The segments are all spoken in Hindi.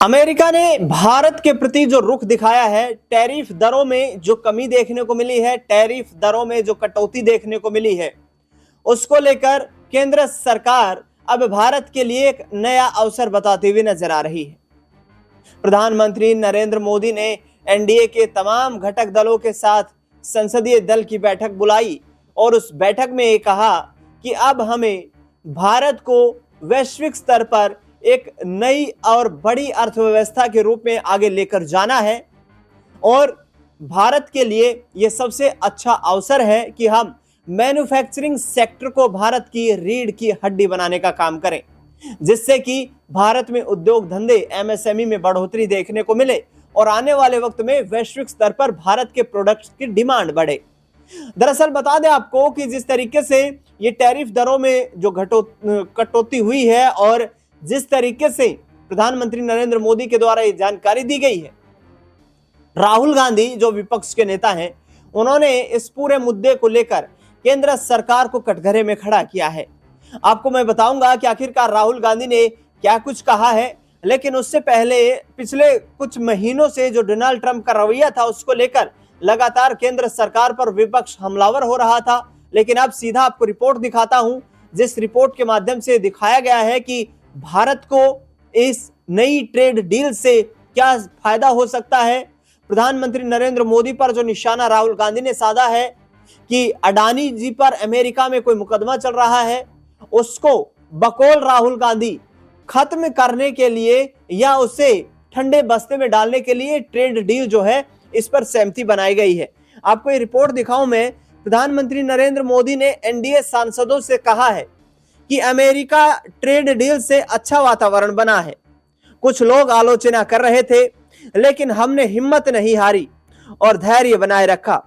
अमेरिका ने भारत के प्रति जो रुख दिखाया है, टैरिफ दरों में जो कमी देखने को मिली है, टैरिफ दरों में जो कटौती देखने को मिली है, उसको लेकर केंद्र सरकार अब भारत के लिए एक नया अवसर बताती हुई नजर आ रही है। प्रधानमंत्री नरेंद्र मोदी ने एनडीए के तमाम घटक दलों के साथ संसदीय दल की बैठक बुलाई और उस बैठक में ये कहा कि अब हमें भारत को वैश्विक स्तर पर एक नई और बड़ी अर्थव्यवस्था के रूप में आगे लेकर जाना है और भारत के लिए यह सबसे अच्छा अवसर है कि हम मैन्युफैक्चरिंग सेक्टर को भारत की रीढ़ की हड्डी बनाने का काम करें, जिससे कि भारत में उद्योग धंधे एमएसएमई में बढ़ोतरी देखने को मिले और आने वाले वक्त में वैश्विक स्तर पर भारत के प्रोडक्ट्स की डिमांड बढ़े। दरअसल बता दें आपको कि जिस तरीके से ये टैरिफ दरों में जो कटौती हुई है और जिस तरीके से प्रधानमंत्री नरेंद्र मोदी के द्वारा ये जानकारी दी गई है, राहुल गांधी जो विपक्ष के नेता हैं, उन्होंने इस पूरे मुद्दे को लेकर केंद्र सरकार को कटघरे में खड़ा किया है। आपको मैं बताऊंगा कि आखिरकार राहुल गांधी ने क्या कुछ कहा है, लेकिन उससे पहले पिछले कुछ महीनों से जो डोनाल्ड ट्रंप का रवैया था, उसको लेकर लगातार केंद्र सरकार पर विपक्ष हमलावर हो रहा था। लेकिन अब सीधा आपको रिपोर्ट दिखाता हूं, जिस रिपोर्ट के माध्यम से दिखाया गया है कि भारत को इस नई ट्रेड डील से क्या फायदा हो सकता है। प्रधानमंत्री नरेंद्र मोदी पर जो निशाना राहुल गांधी ने साधा है कि अडानी जी पर अमेरिका में कोई मुकदमा चल रहा है, उसको बकौल राहुल गांधी खत्म करने के लिए या उसे ठंडे बस्ते में डालने के लिए ट्रेड डील जो है, इस पर सहमति बनाई गई है। आपको ये रिपोर्ट दिखाऊं मैं। प्रधानमंत्री नरेंद्र मोदी ने एनडीए सांसदों से कहा है कि अमेरिका ट्रेड डील से अच्छा वातावरण बना है। कुछ लोग आलोचना कर रहे थे, लेकिन हमने हिम्मत नहीं हारी और धैर्य बनाए रखा।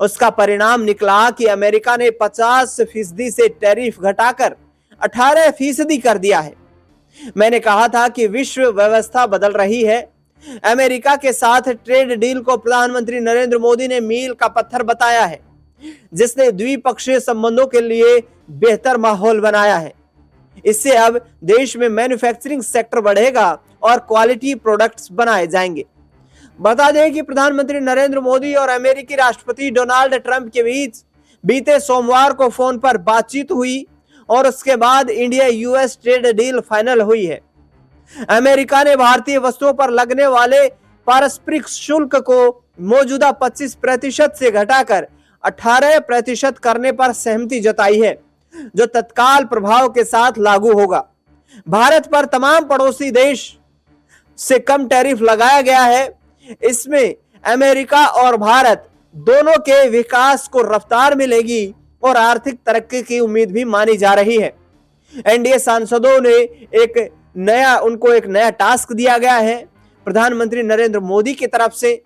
उसका परिणाम निकला कि अमेरिका ने 50% से टैरिफ घटाकर 18% कर दिया है। मैंने कहा था कि विश्व व्यवस्था बदल रही है। अमेरिका के साथ ट्रेड डील को प्रधानमंत्री नरेंद्र मोदी ने मील का पत्थर बताया है, जिसने द्विपक्षीय संबंधों के लिए बेहतर माहौल बनाया है। इससे अब देश में मैन्युफैक्चरिंग सेक्टर बढ़ेगा और क्वालिटी प्रोडक्ट्स बनाए जाएंगे। बता दें कि प्रधानमंत्री नरेंद्र मोदी और अमेरिकी राष्ट्रपति डोनाल्ड ट्रंप के बीच बीते सोमवार को फोन पर बातचीत हुई और उसके बाद India US trade deal final हुई है। अमेरिका ने भारतीय वस्तुओं पर लगने वाले पारस्परिक शुल्क को मौजूदा 25% से घटाकर 18% करने पर सहमति जताई है, जो तत्काल प्रभाव के साथ लागू होगा। भारत पर तमाम पड़ोसी देश से कम टैरिफ लगाया गया है। इसमें अमेरिका और भारत दोनों के विकास को रफ्तार मिलेगी और आर्थिक तरक्की की उम्मीद भी मानी जा रही है। एनडीए सांसदों ने उनको एक नया टास्क दिया गया है। प्रधानमंत्री नरेंद्र मोदी की तरफ से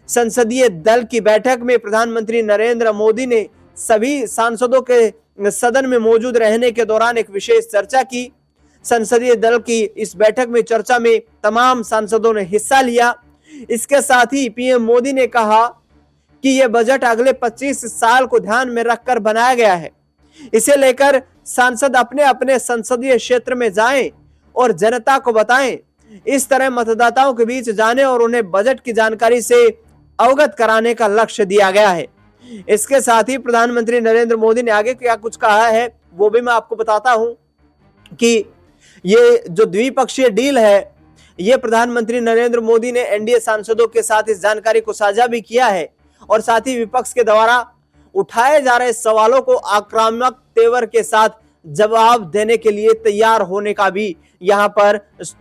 संसदीय दल की बैठक में प्रधानमंत्री नरेंद्र मोदी ने सभी सांसदों के सदन में मौजूद रहने के दौरान एक विशेष चर्चा की। संसदीय दल की इस बैठक में चर्चा में तमाम सांसदों ने हिस्सा लिया। इसके साथ ही पीएम मोदी ने कहा कि यह बजट अगले 25 साल को ध्यान में रखकर बनाया गया है। इसे लेकर सांसद अपने अपने संसदीय क्षेत्र में जाएं और जनता को बताएं। इस तरह मतदाताओं के बीच जाने और उन्हें बजट की जानकारी से अवगत कराने का लक्ष्य दिया गया है। इसके साथ ही प्रधानमंत्री नरेंद्र मोदी ने आगे क्या कुछ कहा है, वो भी मैं आपको बताता हूं कि ये जो द्विपक्षीय डील है, ये प्रधानमंत्री नरेंद्र मोदी ने एनडीए सांसदों के साथ इस जानकारी को साझा भी किया है और साथ ही विपक्ष के द्वारा उठाए जा रहे सवालों को आक्रामक तेवर के साथ जवाब देने के लिए तैयार होने का भी यहां पर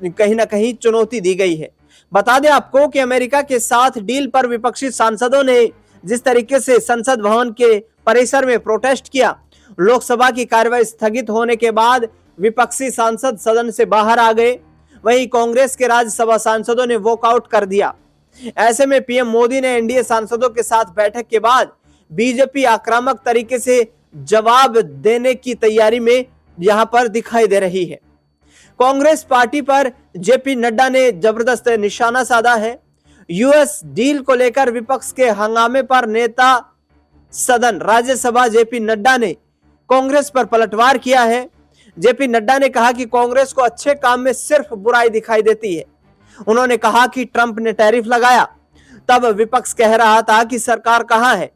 कहीं ना कहीं चुनौती दी गई है। बता दें आपको कि अमेरिका के साथ डील पर विपक्षी सांसदों ने जिस तरीके से संसद भवन के परिसर में प्रोटेस्ट किया, लोकसभा की कार्यवाही स्थगित होने के बाद विपक्षी सांसद सदन से बाहर आ गए। वहीं कांग्रेस के राज्यसभा सांसदों ने वॉकआउट कर दिया। ऐसे में पीएम मोदी ने एनडीए सांसदों के साथ बैठक के बाद बीजेपी आक्रामक तरीके से जवाब देने की तैयारी में यहां पर दिखाई दे रही है। कांग्रेस पार्टी पर जेपी नड्डा ने जबरदस्त निशाना साधा है। यूएस डील को लेकर विपक्ष के हंगामे पर नेता सदन राज्यसभा जेपी नड्डा ने कांग्रेस पर पलटवार किया है। जेपी नड्डा ने कहा कि कांग्रेस को अच्छे काम में सिर्फ बुराई दिखाई देती है। उन्होंने कहा कि ट्रंप ने टैरिफ लगाया। तब विपक्ष कह रहा था कि सरकार कहां है,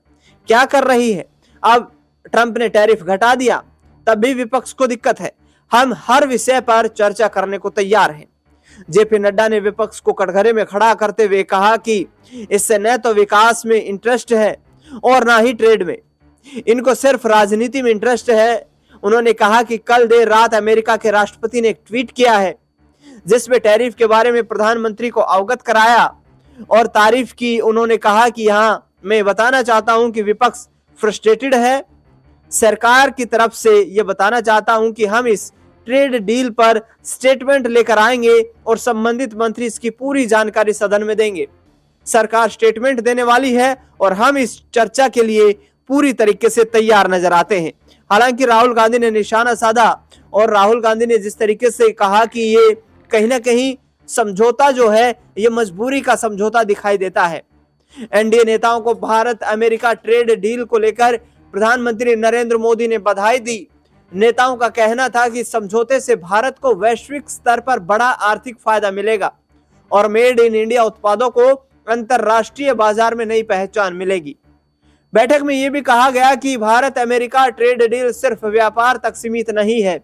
क्या कर रही है। अब ट्रंप ने टैरिफ घटा दिया, तब भी विपक्ष को दिक्कत है। हम हर विषय पर चर्चा करने को तैयार हैं। जेपी नड्डा ने विपक्ष को कटघरे में खड़ा करते हुए कहा कि इससे न तो विकास में इंटरेस्ट है और ना ही ट्रेड में, इनको सिर्फ राजनीति में इंटरेस्ट है। उन्होंने कहा कि कल देर रात अमेरिका के राष्ट्रपति ने एक ट्वीट किया है जिसमें टैरिफ के बारे में प्रधानमंत्री को अवगत कराया और तारीफ की। उन्होंने कहा कि यहां मैं बताना चाहता हूं कि विपक्ष फ्रस्ट्रेटेड है। सरकार की तरफ से यह बताना चाहता हूं कि हम इस ट्रेड डील पर स्टेटमेंट लेकर आएंगे और संबंधित मंत्री इसकी पूरी जानकारी सदन में देंगे। सरकार स्टेटमेंट देने वाली है और हम इस चर्चा के लिए पूरी तरीके से तैयार नजर आते हैं। हालांकि राहुल गांधी ने निशाना साधा और राहुल गांधी ने जिस तरीके से कहा कि ये कहीं ना कहीं समझौता जो है ये मजबूरी का समझौता दिखाई देता है। एनडीए नेताओं को भारत अमेरिका ट्रेड डील को लेकर प्रधानमंत्री नरेंद्र मोदी ने बधाई दी। नेताओं का कहना था कि समझौते से भारत को वैश्विक स्तर पर बड़ा आर्थिक फायदा मिलेगा और मेड इन इंडिया उत्पादों को अंतरराष्ट्रीय बाजार में नई पहचान मिलेगी। बैठक में यह भी कहा गया कि भारत अमेरिका ट्रेड डील सिर्फ व्यापार तक सीमित नहीं है,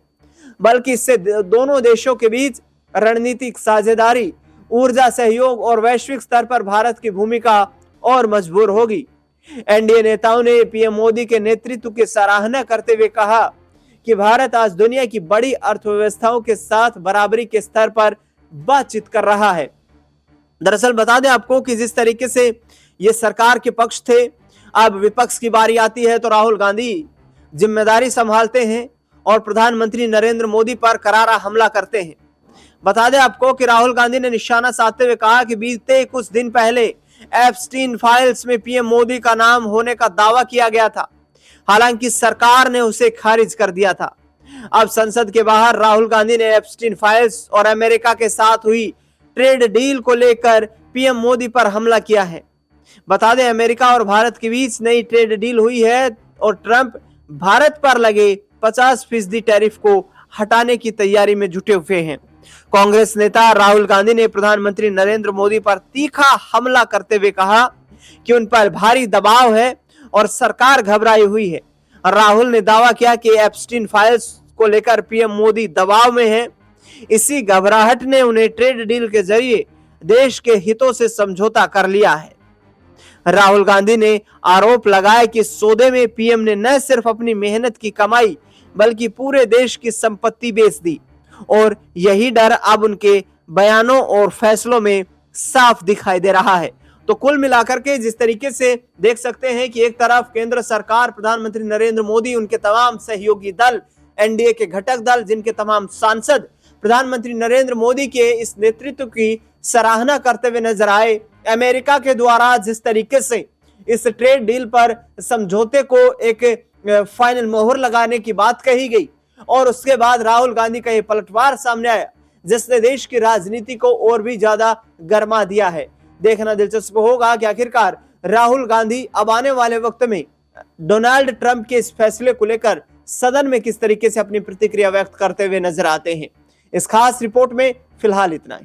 बल्कि इससे दोनों देशों के बीच रणनीतिक साझेदारी, ऊर्जा सहयोग और वैश्विक स्तर पर भारत की भूमिका और मजबूत होगी। एनडीए नेताओं ने पीएम मोदी के नेतृत्व की सराहना करते हुए कहा कि भारत आज दुनिया की बड़ी अर्थव्यवस्थाओं के साथ बराबरी के स्तर पर बातचीत कर रहा है। दरअसल बता दें आपको कि जिस तरीके से ये सरकार के पक्ष थे, अब विपक्ष की बारी आती है तो राहुल गांधी जिम्मेदारी संभालते हैं और प्रधानमंत्री नरेंद्र मोदी पर करारा हमला करते हैं। बता दें आपको कि राहुल गांधी ने निशाना साधते हुए कहा कि बीते कुछ दिन पहले एप्स्टीन फाइल्स में पीएम मोदी का नाम होने का दावा किया गया था, हालांकि सरकार ने उसे खारिज कर दिया था। अब संसद के बाहर राहुल गांधी ने एप्स्टीन फाइल्स और अमेरिका के साथ हुई ट्रेड डील को लेकर पीएम मोदी पर हमला किया है। बता दें अमेरिका और भारत के बीच नई ट्रेड डील हुई है और ट्रंप भारत पर लगे 50% टैरिफ को हटाने की तैयारी में जुटे हुए हैं। कांग्रेस नेता राहुल गांधी ने प्रधानमंत्री नरेंद्र मोदी पर तीखा हमला करते हुए कहा कि उन पर भारी दबाव है और सरकार घबराई हुई है। राहुल ने दावा किया कि एप्स्टीन फाइल्स को लेकर पीएम मोदी दबाव में है। इसी घबराहट ने उन्हें ट्रेड डील के जरिए देश के हितों से समझौता कर लिया है। राहुल गांधी ने आरोप लगाया कि सौदे में पीएम ने न सिर्फ अपनी मेहनत की कमाई बल्कि पूरे देश की संपत्ति बेच दी और यही डर अब उनके बयानों और फैसलों में साफ दिखाई दे रहा है। तो कुल मिलाकर के जिस तरीके से देख सकते हैं कि एक तरफ केंद्र सरकार, प्रधानमंत्री नरेंद्र मोदी, उनके तमाम सहयोगी दल, एनडीए के घटक दल, जिनके तमाम सांसद प्रधानमंत्री नरेंद्र मोदी के इस नेतृत्व की सराहना करते हुए नजर आए। अमेरिका के द्वारा जिस तरीके से इस ट्रेड डील पर समझौते को एक फाइनल मोहर लगाने की बात कही गई और उसके बाद राहुल गांधी का ये पलटवार सामने आया जिसने देश की राजनीति को और भी ज्यादा गर्मा दिया है। देखना दिलचस्प होगा कि आखिरकार राहुल गांधी अब आने वाले वक्त में डोनाल्ड ट्रंप के इस फैसले को लेकर सदन में किस तरीके से अपनी प्रतिक्रिया व्यक्त करते हुए नजर आते हैं। इस खास रिपोर्ट में फिलहाल इतना ही।